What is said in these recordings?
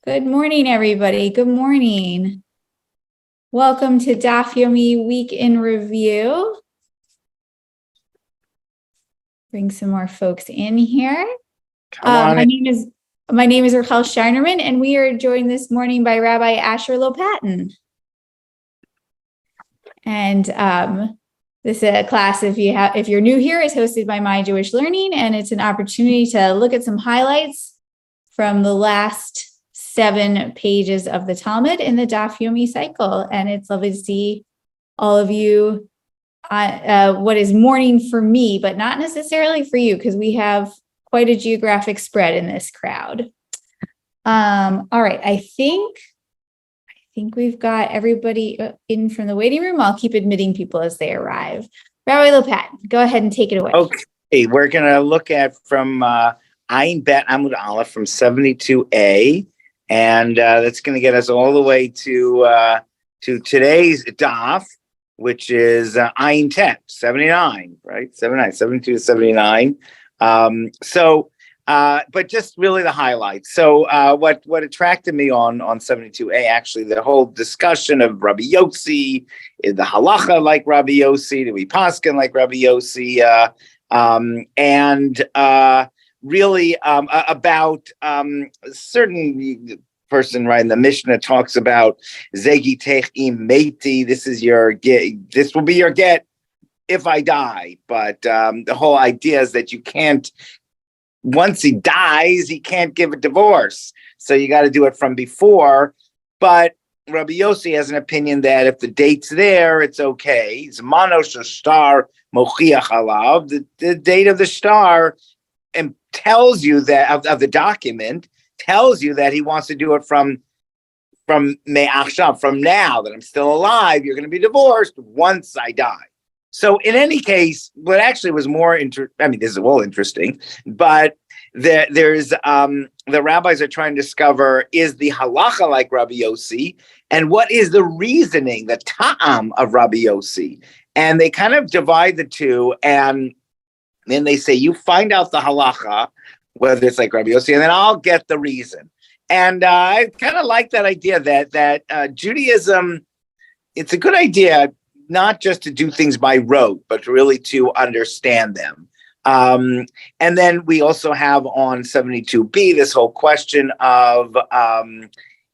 Good morning, everybody. Good morning. Welcome to Daf Yomi Week in Review. Bring some more folks in here. My name is Rachel Scheinerman, and we are joined this morning by Rabbi Asher Lopatin. And this class, if you're new here, is hosted by My Jewish Learning, and it's an opportunity to look at some highlights from the last 7 pages of the Talmud in the Daf Yomi cycle. And it's lovely to see all of you what is morning for me, but not necessarily for you, because we have quite a geographic spread in this crowd. All right, I think we've got everybody in from the waiting room. I'll keep admitting people as they arrive. Rabbi Lopat, go ahead and take it away. Okay, we're going to look at from Ayin Bet Amud Aleph from 72a. And that's going to get us all the way to today's daf, which is Ayin Tet, 79, right? 72 to 79. But just really the highlights. So what attracted me on 72a, actually, the whole discussion of Rabbi Yossi, the halacha like Rabbi Yossi, do we paskin like Rabbi Yossi, really about certain person, right? In the Mishnah talks about Zegi Tech Im Meiti. This is your get. This will be your get if I die. But the whole idea is that you can't. Once he dies, he can't give a divorce. So you got to do it from before. But Rabbi Yossi has an opinion that if the date's there, it's okay. Zmanos star mochiach alav. The date of the star and tells you that of the document tells you that he wants to do it from me'achshav, from now that I'm still alive. You're going to be divorced once I die. So in any case, what actually was more this is all interesting, but there's the rabbis are trying to discover, is the halacha like Rabbi Yossi, and what is the reasoning, the ta'am of Rabbi Yossi? And they kind of divide the two, and then they say, you find out the halacha, whether it's like Rabbi Yossi, and then I'll get the reason. And I kind of like that idea that Judaism, it's a good idea not just to do things by rote, but really to understand them. And then we also have on 72b this whole question of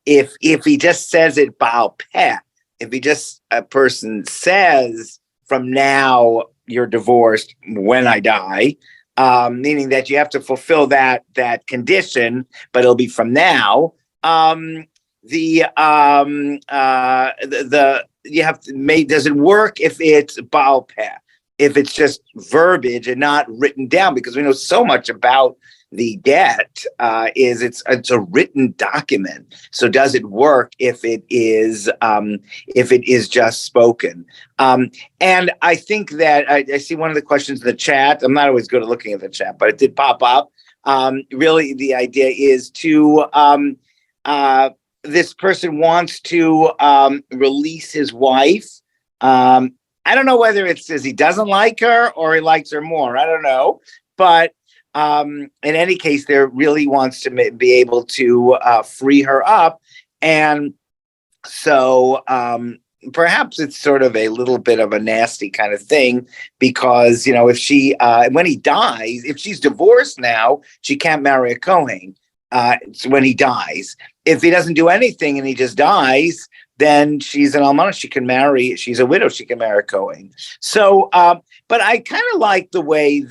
if he just says it Baal Peh, if he just a person says from now you're divorced when I die, meaning that you have to fulfill that condition, but it'll be from now. You have to make, does it work if it's Baal Peh, if it's just verbiage and not written down? Because we know so much about the get it's a written document. So does it work if it is just spoken? And I think that I see one of the questions in the chat. I'm not always good at looking at the chat, but it did pop up. Really, the idea is to this person wants to release his wife. I don't know whether it's because he doesn't like her or he likes her more. I don't know. But in any case, there really wants to be able to free her up. And so perhaps it's sort of a little bit of a nasty kind of thing, because, if she, when he dies, if she's divorced now, she can't marry a Kohen. When he dies, if he doesn't do anything and he just dies, then she's an almana. She's a widow. She can marry a Kohen. So, but I kind of like the way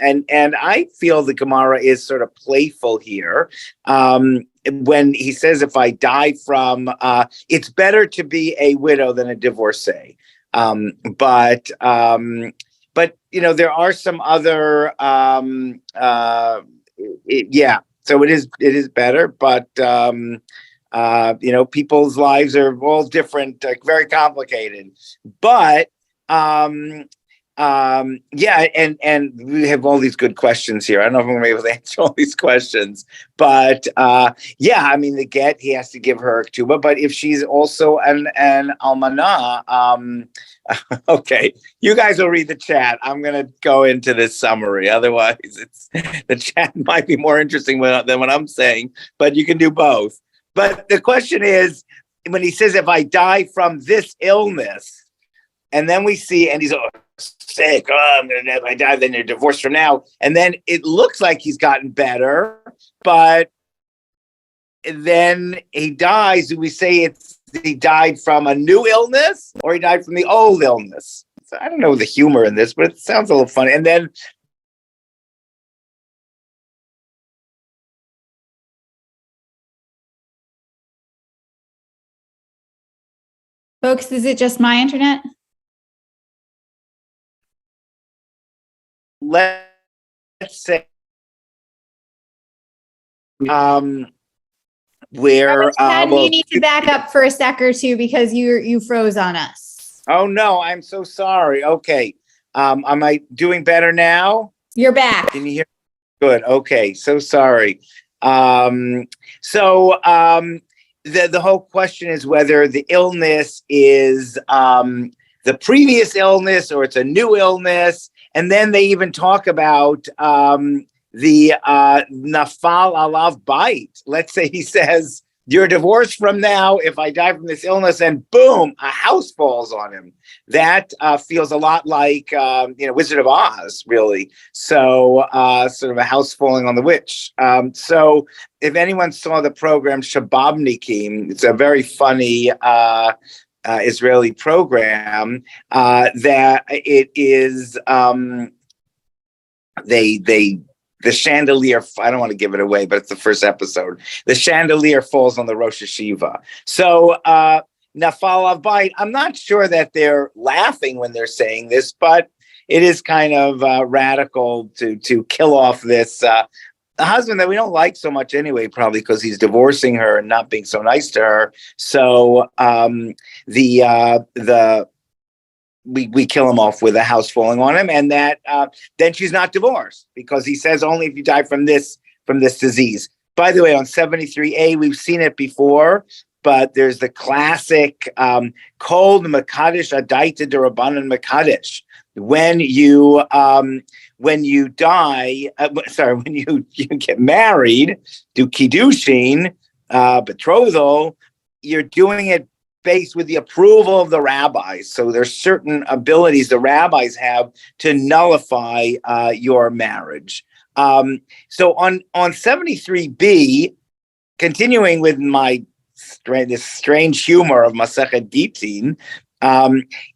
and I feel the Gemara is sort of playful here. When he says, if I die from, it's better to be a widow than a divorcee. But there are some other, so it is better, but people's lives are all different, very complicated. But Yeah, and we have all these good questions here. I don't know if I'm gonna be able to answer all these questions, but yeah, I mean the get, he has to give her a ketubah, but if she's also an almanah, okay, you guys will read the chat. I'm gonna go into this summary. Otherwise, it's the chat might be more interesting than what I'm saying, but you can do both. But the question is, when he says, if I die from this illness, and then we see, and he's sick. Oh, I'm gonna if I die, then they're divorced from now. And then it looks like he's gotten better, but then he dies. Do we say he died from a new illness or he died from the old illness? So I don't know the humor in this, but it sounds a little funny. And then Folks, is it just my internet? let's say where You need to back up for a sec or two because you froze on us. Oh no, I'm so sorry. Okay. Am I doing better now? You're back. Can you hear? Good. Okay. So sorry. The whole question is whether the illness is the previous illness or it's a new illness. And then they even talk about the nafal alav bite. Let's say he says, you're divorced from now. If I die from this illness, and boom, a house falls on him. That feels a lot like Wizard of Oz, really. So sort of a house falling on the witch. So if anyone saw the program Shababnikim, it's a very funny Israeli program that it is. The chandelier, I don't want to give it away, but it's the first episode. The chandelier falls on the Rosh Hashiva. So, Nafal Avbait, I'm not sure that they're laughing when they're saying this, but it is kind of radical to kill off this husband that we don't like so much anyway, probably because he's divorcing her and not being so nice to her. So we kill him off with a house falling on him, and that then she's not divorced because he says only if you die from this disease. By the way, on 73A, we've seen it before, but there's the classic cold Makadish Adaita Derabanan Makadish. When you die, when you get married, do kiddushin, betrothal, you're doing it based with the approval of the rabbis. So there's certain abilities the rabbis have to nullify your marriage. So on 73b, continuing with this strange humor of Masechet Gittin,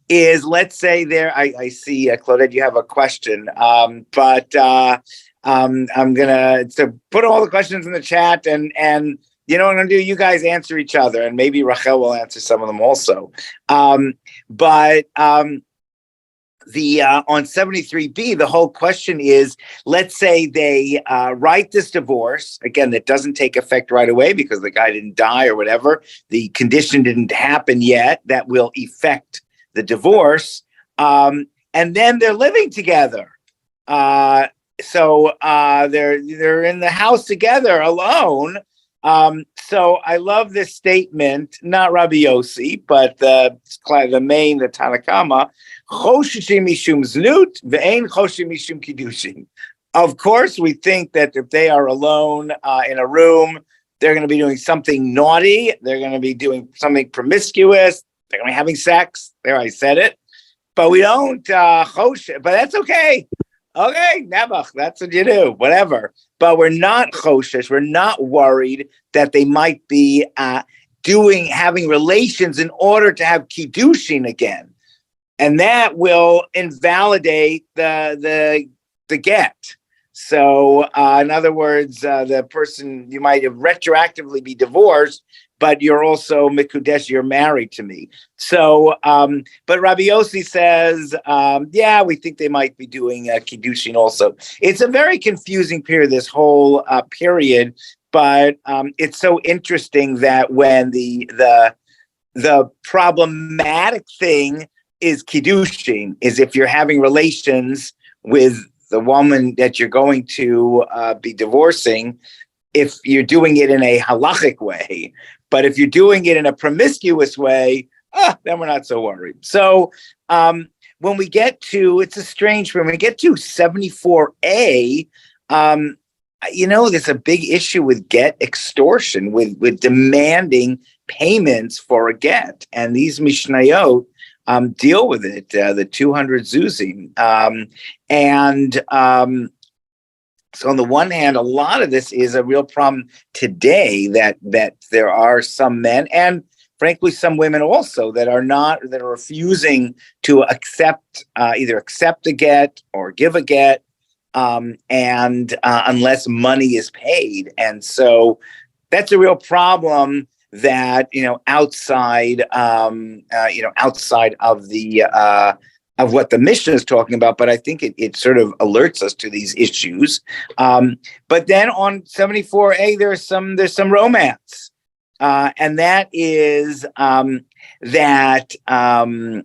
is, let's say there, I see, Claudette, you have a question, but I'm gonna put all the questions in the chat, and you know what I'm going to do? You guys answer each other, and maybe Rachel will answer some of them also. On 73B, the whole question is, let's say they write this divorce. Again, that doesn't take effect right away because the guy didn't die or whatever. The condition didn't happen yet that will affect the divorce. And then they're living together. So they're in the house together alone. So I love this statement, not Rabbi Yossi, but the Tanakama, Choshishim mishum znut ve'ein choshim mishum kiddushin. Of course, we think that if they are alone in a room, they're going to be doing something naughty. They're going to be doing something promiscuous. They're going to be having sex. There, I said it. But we don't chosh, but that's okay. Okay, Nebuch, that's what you do, whatever. But we're not choshesh. We're not worried that they might be having relations in order to have kiddushin again, and that will invalidate the get. So, in other words, the person, you might have retroactively be divorced, but you're also mikudesh, you're married to me. So, but Rabbi Yossi says, yeah, we think they might be doing kiddushin also. It's a very confusing period, this whole period, but it's so interesting that when the problematic thing is kiddushin, is if you're having relations with the woman that you're going to be divorcing, if you're doing it in a halachic way. But if you're doing it in a promiscuous way, then we're not so worried. So when we get to, it's a strange, when we get to 74a, there's a big issue with get extortion, with demanding payments for a get. And these Mishnayot deal with it, the 200 zuzim. So on the one hand, a lot of this is a real problem today, that there are some men and frankly some women also that are refusing to either accept a get or give a get, and unless money is paid. And so that's a real problem that, outside of the of what the Mishnah is talking about, but I think it sort of alerts us to these issues. But then on 74a, there's some romance, and that is that the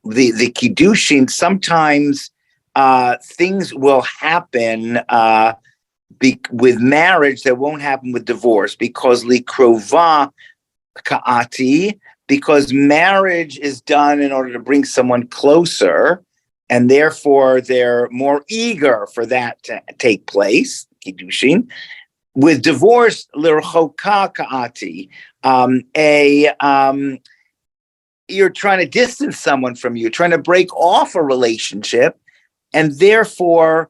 kiddushin, sometimes things will happen with marriage that won't happen with divorce, because likrova ka'ati, because marriage is done in order to bring someone closer, and therefore they're more eager for that to take place, kiddushin. With divorce, l'rchoka ka'ati, you're trying to distance someone from you, trying to break off a relationship, and therefore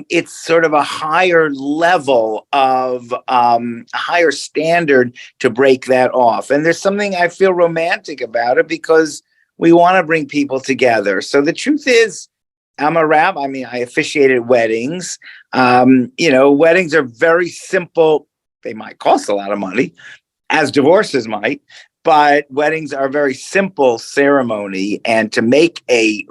it's sort of a higher level of a higher standard to break that off. And there's something I feel romantic about it, because we want to bring people together. So the truth is, I'm a rabbi. I mean, I officiated weddings. Weddings are very simple. They might cost a lot of money, as divorces might, but weddings are a very simple ceremony. And to make a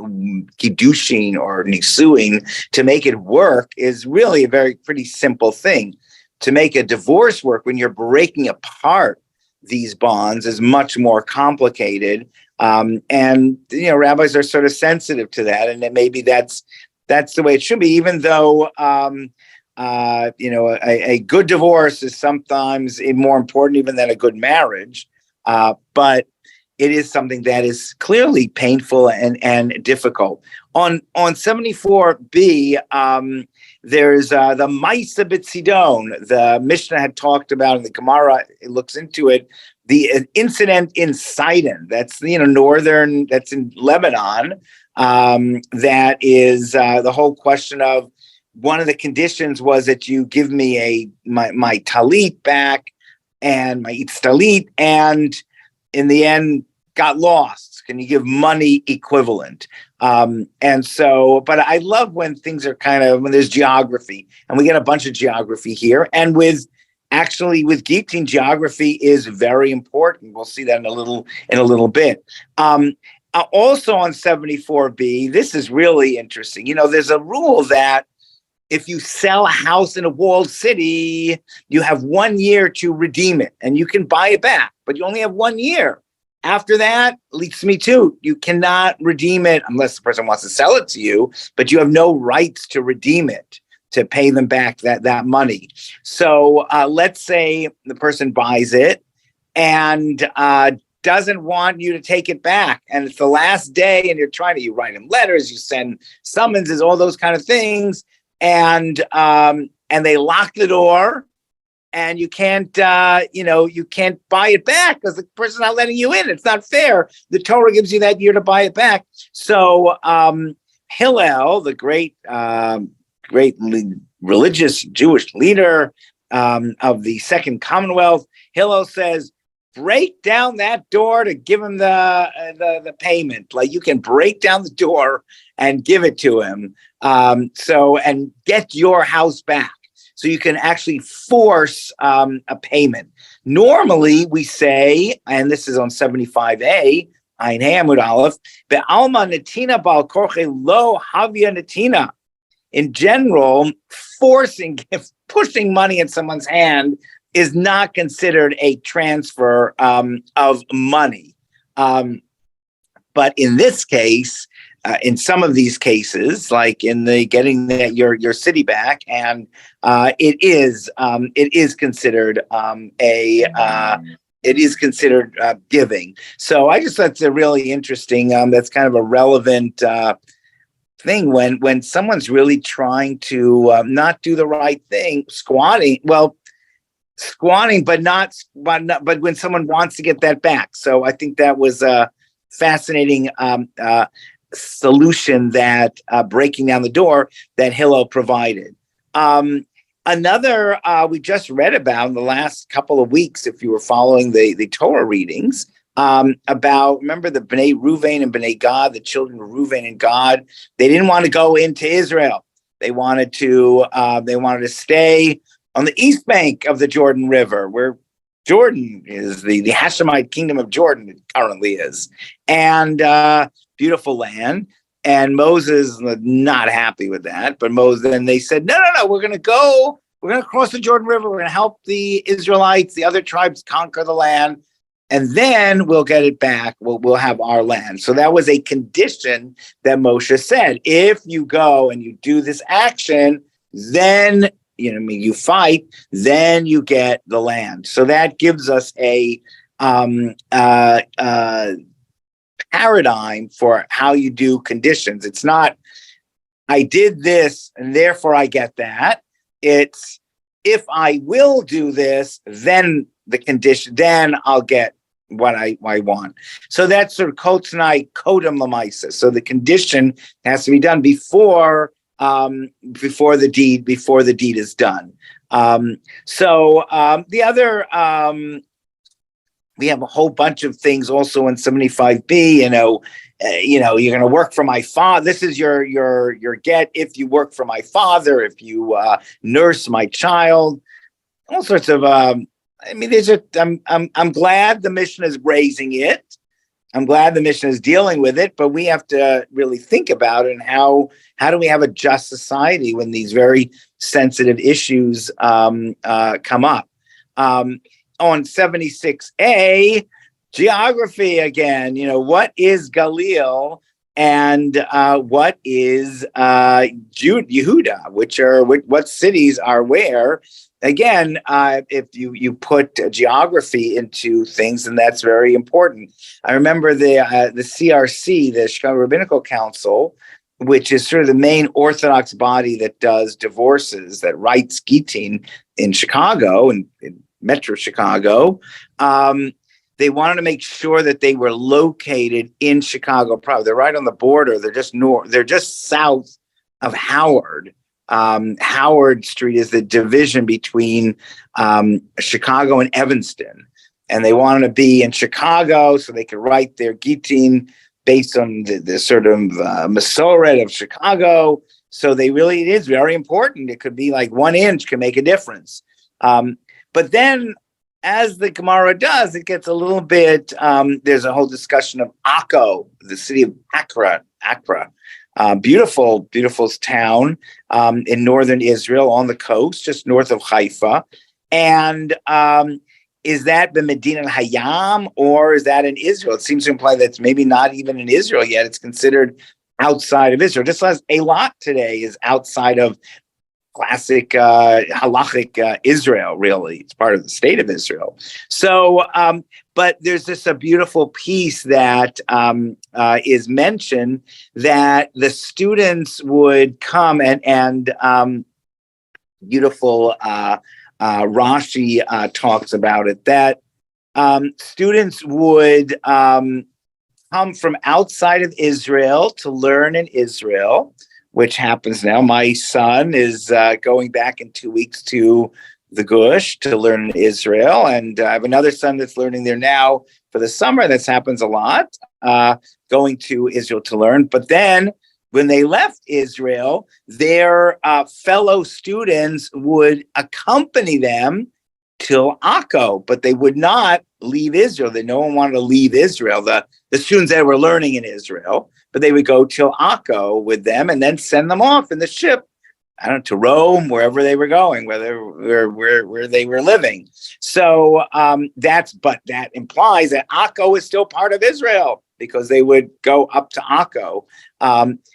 kiddushin or nisuin, to make it work, is really a pretty simple thing. To make a divorce work, when you're breaking apart these bonds, is much more complicated. And rabbis are sort of sensitive to that, and that maybe that's the way it should be. Even though a good divorce is sometimes more important even than a good marriage. But it is something that is clearly painful and difficult. On 74b, there's the Maisa B'Tzidon. The Mishnah had talked about, and the Gemara, it looks into it, the incident in Sidon. That's northern. That's in Lebanon. That is the whole question of, one of the conditions was that you give me my talit back, and my itztalit, and in the end got lost. Can you give money equivalent? And so, but I love when things are when there's geography, and we get a bunch of geography here. And with Gittin, geography is very important. We'll see that in a little bit. Also on 74b, this is really interesting. There's a rule that if you sell a house in a walled city, you have 1 year to redeem it, and you can buy it back, but you only have 1 year. After that, leads me too, you cannot redeem it unless the person wants to sell it to you, but you have no rights to redeem it, to pay them back that money. So let's say the person buys it and doesn't want you to take it back, and it's the last day, and you write him letters, you send summonses, all those kind of things. And they lock the door, and you can't buy it back because the person's not letting you in. It's not fair. The Torah gives you that year to buy it back. So Hillel, the great religious Jewish leader of the Second Commonwealth, Hillel says, break down that door to give him the payment. Like, you can break down the door and give it to him. And get your house back. So you can actually force a payment. Normally we say, and this is on 75a, Ein Hamud Aleph, Be'alma netina bal korche lo havia netina. In general, pushing money in someone's hand is not considered a transfer of money. But in this case, in some of these cases, like in the getting your city back, and it is considered it is considered giving. So I just thought it's a really interesting. That's kind of a relevant thing when someone's really trying to not do the right thing, squatting. Well, squatting, but but when someone wants to get that back. So I think that was a fascinating solution that breaking down the door that Hillel provided. Another we just read about in the last couple of weeks, if you were following the Torah readings, about, remember the Bnei Ruvain and Bnei Gad, the children of Ruvain and Gad, they didn't want to go into Israel. They wanted to stay on the east bank of the Jordan River, where Jordan is the Hashemite kingdom of Jordan, it currently is, and beautiful land. And Moses was not happy with that. But Moses, then they said, no, we're going to cross the Jordan River. We're going to help the Israelites, the other tribes conquer the land. And then we'll get it back. We'll have our land. So that was a condition that Moshe said, if you go and you do this action, then, you fight, then you get the land. So that gives us a paradigm for how you do conditions. It's not, I did this and therefore I get that. It's, if I will do this, then the condition, then I'll get what I want. So that's sort of kotznai kodem lamaisa. So the condition has to be done before the deed is done. The other we have a whole bunch of things also in 75b. You're going to work for my father. This is your get if you work for my father, if you nurse my child, all sorts of. There's I'm glad the mission is raising it. I'm glad the mission is dealing with it, but we have to really think about it and how do we have a just society when these very sensitive issues come up. On 76A, geography again, what is Galil and what is Yehuda, what cities are where? Again, if you put geography into things, then that's very important. I remember the CRC, the Chicago Rabbinical Council, which is sort of the main Orthodox body that does divorces, that writes Gittin in Chicago and in Metro Chicago. They wanted to make sure that they were located in Chicago. Probably they're right on the border. They're just north. They're just south of Howard. Howard Street is the division between Chicago and Evanston, and they wanted to be in Chicago so they could write their Gittin based on the sort of Masoret of Chicago. So it is very important. It could be like 1 inch can make a difference. But then, as the Gemara does, it gets a little bit, there's a whole discussion of Akko, the city of Accra. Beautiful, beautiful town in northern Israel on the coast, just north of Haifa. And is that the Medina Hayam, or is that in Israel? It seems to imply that it's maybe not even in Israel yet. It's considered outside of Israel. Just as Eilat today is outside of classic halachic Israel, really. It's part of the state of Israel. So, but there's just a beautiful piece that is mentioned that the students would come and beautiful Rashi talks about it, that students would come from outside of Israel to learn in Israel, which happens now. My son is going back in 2 weeks to the Gush to learn in Israel. And I have another son that's learning there now for the summer. This happens a lot, going to Israel to learn. But then when they left Israel, their fellow students would accompany them till Akko, but they would not leave Israel. No one wanted to leave Israel, the students that were learning in Israel, but they would go till Akko with them and then send them off in the ship, I don't know, to Rome, wherever they were going, where they were living. So that implies that Akko is still part of Israel. because they would go up to Akko.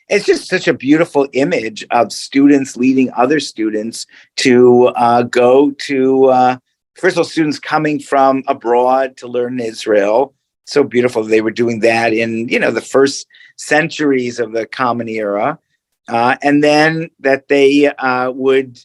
It's just such a beautiful image of students leading other students to go to, first of all, students coming from abroad to learn Israel. So beautiful. They were doing that in, the first centuries of the Common Era. And then that they would,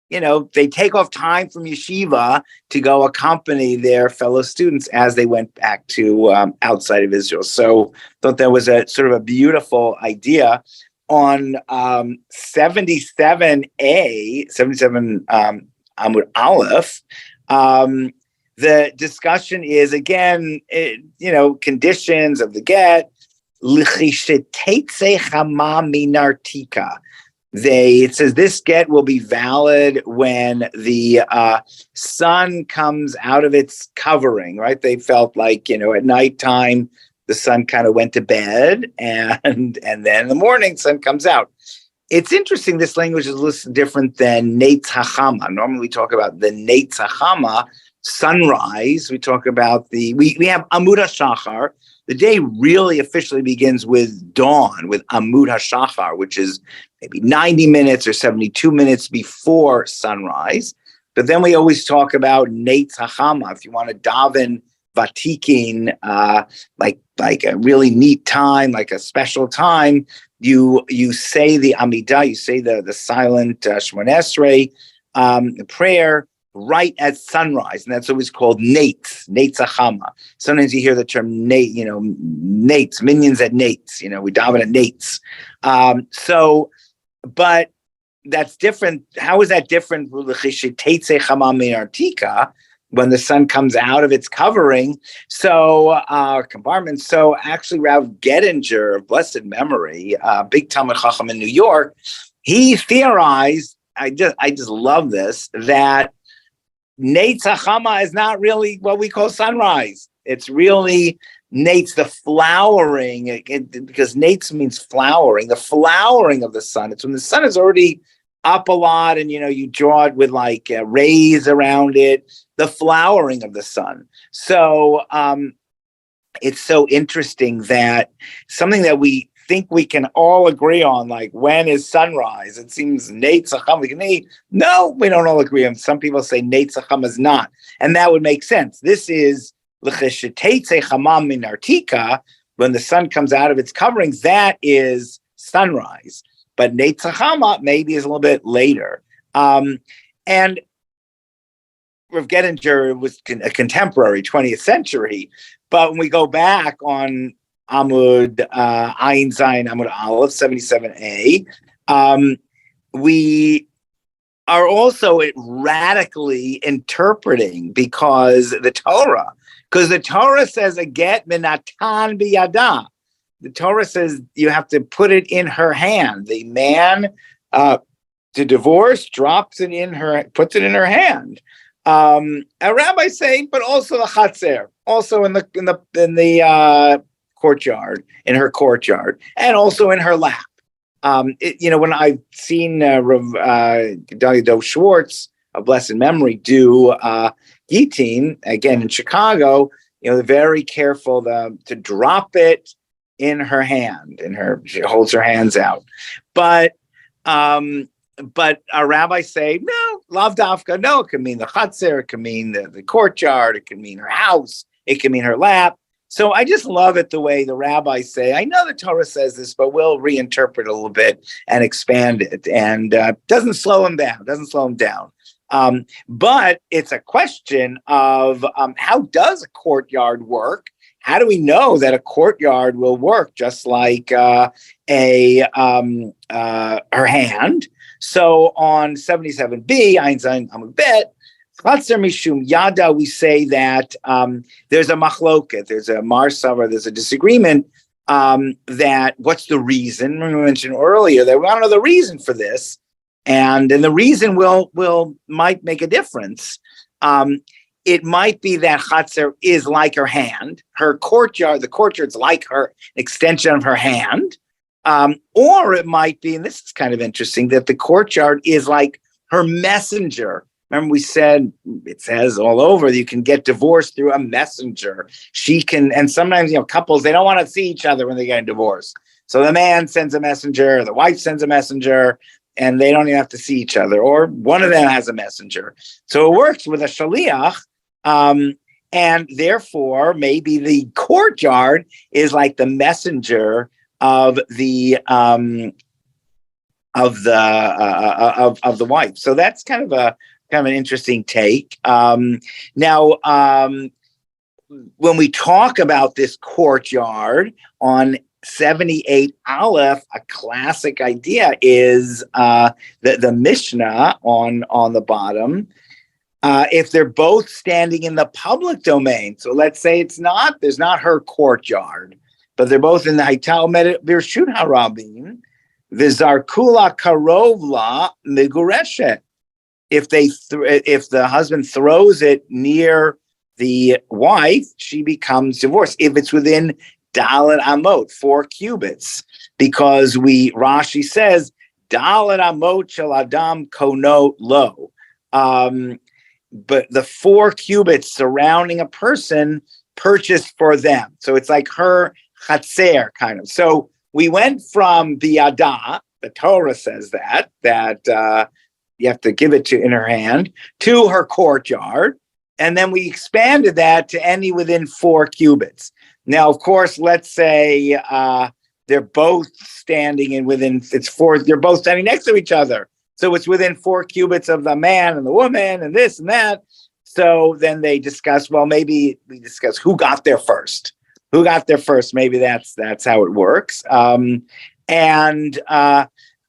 they take off time from yeshiva to go accompany their fellow students as they went back to outside of Israel. So thought that was a sort of a beautiful idea. On 77A, 77 Amud Aleph, the discussion is, again, conditions of the get. It says this get will be valid when the sun comes out of its covering, right? They felt like, at nighttime, the sun kind of went to bed, and then in the morning, sun comes out. It's interesting, this language is a little different than Neitz HaChama. Normally we talk about the Neitz HaChama, sunrise. We talk about we have Amud HaShachar. The day really officially begins with dawn, with Amud HaShachar, which is maybe 90 minutes or 72 minutes before sunrise. But then we always talk about Neitz HaChama. If you want to daven Vatikin, like a really neat time, like a special time, you say the Amidah, you say the silent Shemona Esrei, the prayer, right at sunrise, and that's always called Neitz HaChama. Sometimes you hear the term Neitz, minions at Neitz, we daven at Neitz. But that's different. How is that different when the sun comes out of its covering? So compartment. So actually, Rav Gettinger of blessed memory, big Talmud Chacham in New York, he theorized. I just love this, that Neitz HaChama is not really what we call sunrise. It's really Neitz, the flowering, because Neitz means flowering, the flowering of the sun. It's when the sun is already up a lot and, you draw it with like rays around it, the flowering of the sun. So it's so interesting that something that we think we can all agree on, like when is sunrise? It seems Neitz HaChama. No, we don't all agree on. Some people say Neitz HaChama is not, and that would make sense. This is L'chesheteitze Chamam min Artika, when the sun comes out of its covering. That is sunrise, but Neitz HaChama maybe is a little bit later. And Rav Gettinger was a contemporary, 20th century, but when we go back on Amud Ayin Zayin Amud Aleph 77a, we are also radically interpreting because the Torah says a get minatan biyada. The Torah says you have to put it in her hand. The man to divorce puts it in her hand. A rabbi saying, but also the chatzer, also in the courtyard, in her courtyard, and also in her lap. When I've seen Rav Gedalia Dov Schwartz of blessed memory do Gitin again in Chicago, they're very careful to drop it in her hand. She holds her hands out, but our rabbis say no, lav dafka. No, it can mean the chatzer, it can mean the courtyard, it can mean her house, it can mean her lap. So I just love it the way the rabbis say, I know the Torah says this, but we'll reinterpret a little bit and expand it, and doesn't slow them down. But it's a question of how does a courtyard work? How do we know that a courtyard will work just like her hand? So on 77b, Ayin Zayin Amud Bet, Chatzer Mishum Yada, we say that there's a machloket, there's a marsavar, there's a disagreement that what's the reason? We mentioned earlier that we want to know the reason for this, and the reason might make a difference. It might be that Chatzer is like her hand, the courtyard's like her extension of her hand, or it might be, and this is kind of interesting, that the courtyard is like her messenger remember we said, it says all over, you can get divorced through a messenger. She can, and sometimes, couples, they don't want to see each other when they get a divorce. So the man sends a messenger, the wife sends a messenger, and they don't even have to see each other, or one of them has a messenger. So it works with a shaliach, and therefore maybe the courtyard is like the messenger of the wife. So that's kind of an interesting take. Now, when we talk about this courtyard on 78 Aleph, a classic idea is the Mishnah on the bottom. If they're both standing in the public domain, so let's say there's not her courtyard, but they're both in the Haital Birshut Harabim, V'zarkula karovla migureshet. If the husband throws it near the wife, she becomes divorced. If it's within Dalet Amot, 4 cubits, because Rashi says Dalet Amot shel Adam kono lo. But the 4 cubits surrounding a person purchased for them. So it's like her chatzer kind of. So we went from biyada, the Torah says that you have to give it in her hand, to her courtyard. And then we expanded that to any within 4 cubits. Now, of course, let's say they're both standing they're both standing next to each other. So it's within 4 cubits of the man and the woman and this and that. So then they discuss, maybe we discuss who got there first. Who got there first? Maybe that's how it works. And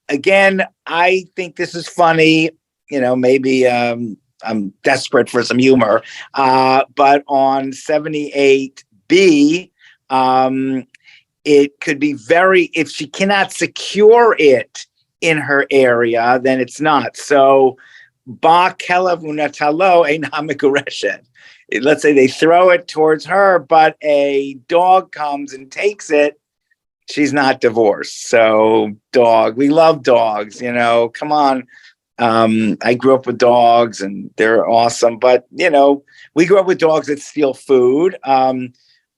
again, I think this is funny. Maybe I'm desperate for some humor. But on 78b, it could be if she cannot secure it in her area, then it's not. So, ba kelev unatalo eina megureshet. Let's say they throw it towards her, but a dog comes and takes it, she's not divorced. So we love dogs, come on. I grew up with dogs and they're awesome, but we grew up with dogs that steal food.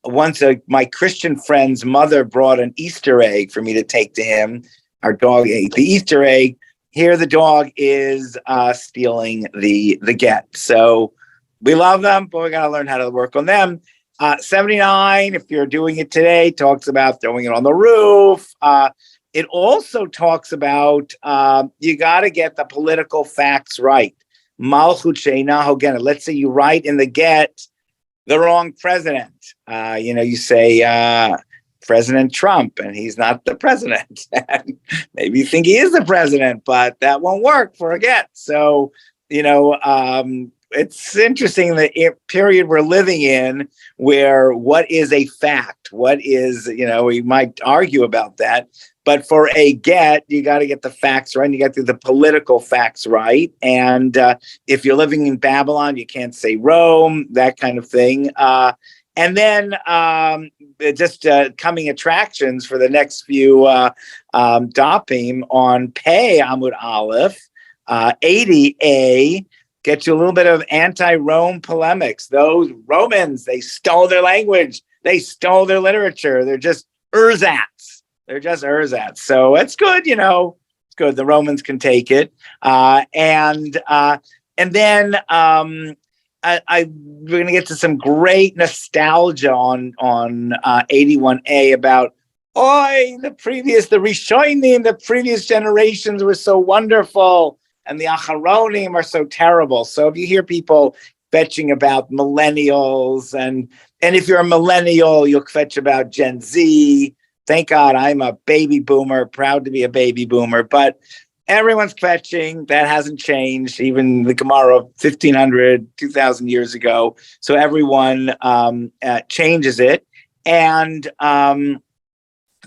Once my Christian friend's mother brought an Easter egg for me to take to him. Our dog ate the Easter egg. Here the dog is stealing the get. So we love them, but we got to learn how to work on them. 79, if you're doing it today, talks about throwing it on the roof. It also talks about you got to get the political facts right. Malchut she'eina hogenet. Let's say you write in the get the wrong president. You say President Trump, and he's not the president. Maybe you think he is the president, but that won't work for a get. So, it's interesting the period we're living in where what is a fact? What is, we might argue about that. But for a get, you got to get the facts right. And you got to get the political facts right. And if you're living in Babylon, you can't say Rome, that kind of thing. And then just coming attractions for the next few dapim on Pei Amud Aleph, 80a, get you a little bit of anti-Rome polemics. Those Romans, they stole their language. They stole their literature. They're just ersatz. So it's good, it's good. The Romans can take it. And then we're going to get to some great nostalgia on 81a about the Rishonim, the previous generations were so wonderful, and the Acharonim are so terrible. So if you hear people fetching about millennials, and if you're a millennial, you'll fetch about Gen Z. Thank God I'm a baby boomer, proud to be a baby boomer, but everyone's fetching. That hasn't changed. Even the Gemara 1,500, 2,000 years ago. So everyone changes it. And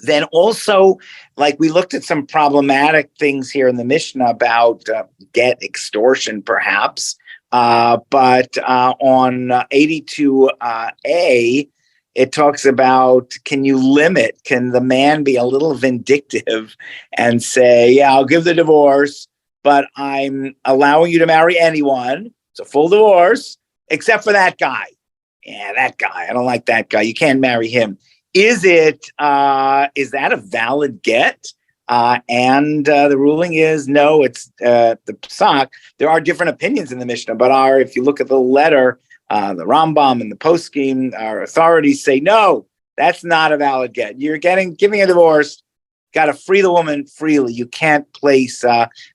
then also, like, we looked at some problematic things here in the Mishnah about get extortion, perhaps. But on 82a, it talks about, can the man be a little vindictive and say, yeah, I'll give the divorce, but I'm allowing you to marry anyone. It's a full divorce, except for that guy. Yeah, that guy. I don't like that guy. You can't marry him. Is that a valid get? And the ruling is no, it's the psak. There are different opinions in the Mishnah, but if you look at the letter, the Rambam and the poskim, our authorities say, no, that's not a valid get. You're giving a divorce. Got to free the woman freely. You can't place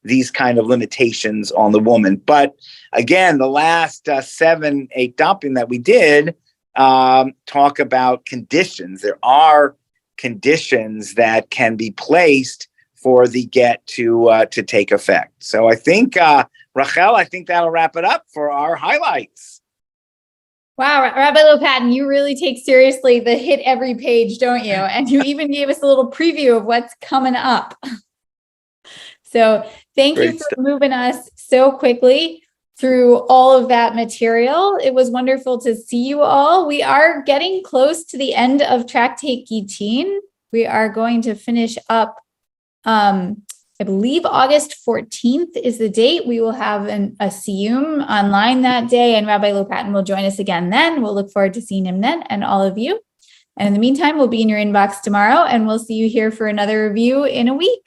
these kind of limitations on the woman. But again, the last 7-8 dapim that we did talk about conditions. There are conditions that can be placed for the get to take effect. So I think, Rachel, I think that'll wrap it up for our highlights. Wow, Rabbi Lopatin, you really take seriously the hit every page, don't you? And you even gave us a little preview of what's coming up. So thank you for moving us so quickly through all of that material. It was wonderful to see you all. We are getting close to the end of Tractate Gittin. We are going to finish up, I believe August 14th is the date. We will have a siyum online that day, and Rabbi Lopatin will join us again then. We'll look forward to seeing him then and all of you. And in the meantime, we'll be in your inbox tomorrow, and we'll see you here for another review in a week.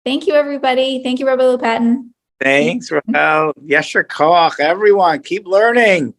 Thank you, everybody. Thank you, Rabbi Lopatin. Thanks, Raquel. Yesher koach, everyone. Keep learning.